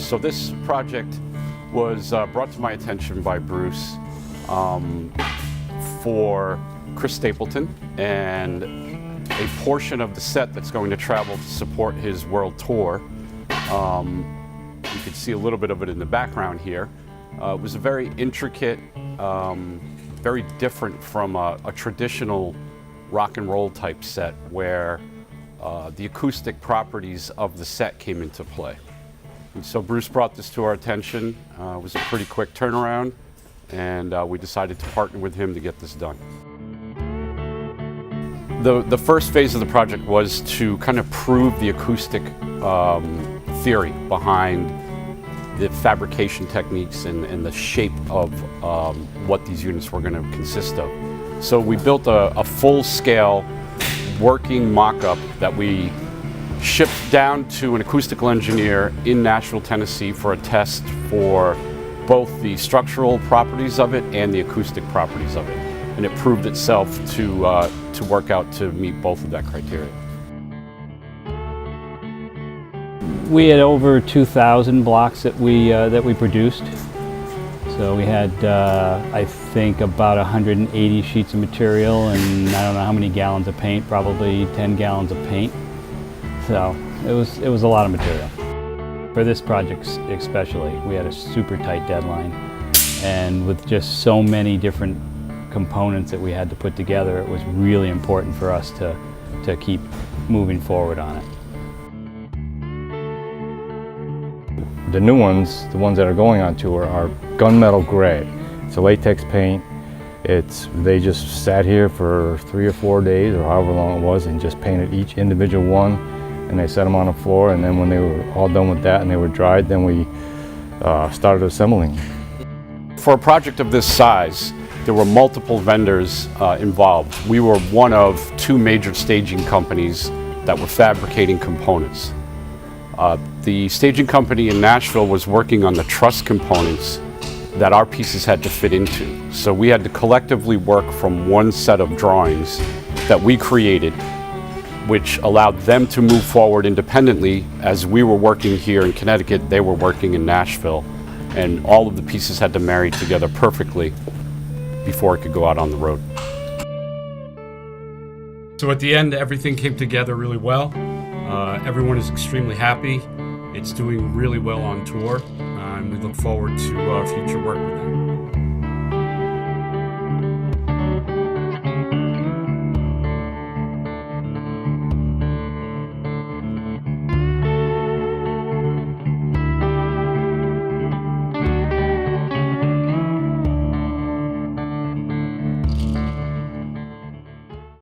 So this project was brought to my attention by Bruce for Chris Stapleton, and a portion of the set that's going to travel to support his world tour. You can see a little bit of it in the background here. It was a very intricate, very different from a traditional rock and roll type set where the acoustic properties of the set came into play. And so Bruce brought this to our attention. It was a pretty quick turnaround, and we decided to partner with him to get this done. The first phase of the project was to kind of prove the acoustic theory behind the fabrication techniques and the shape of what these units were going to consist of. So we built a full-scale working mock-up that we shipped down to an acoustical engineer in Nashville, Tennessee for a test for both the structural properties of it and the acoustic properties of it. And it proved itself to work out to meet both of that criteria. We had over 2,000 blocks that we produced. So we had, I think, about 180 sheets of material, and I don't know how many gallons of paint, probably 10 gallons of paint. So it was a lot of material. For this project especially, we had a super tight deadline, and with just so many different components that we had to put together, it was really important for us to keep moving forward on it. The new ones, the ones that are going on tour, are gunmetal gray. It's a latex paint. They just sat here for 3 or 4 days, or however long it was, and just painted each individual one, and they set them on the floor, and then when they were all done with that and they were dried, then we started assembling. For a project of this size, there were multiple vendors involved. We were one of 2 major staging companies that were fabricating components. The staging company in Nashville was working on the truss components that our pieces had to fit into. So we had to collectively work from one set of drawings that we created, which allowed them to move forward independently. As we were working here in Connecticut, they were working in Nashville, and all of the pieces had to marry together perfectly before it could go out on the road. So at the end, everything came together really well. Everyone is extremely happy. It's doing really well on tour, and we look forward to future work with them.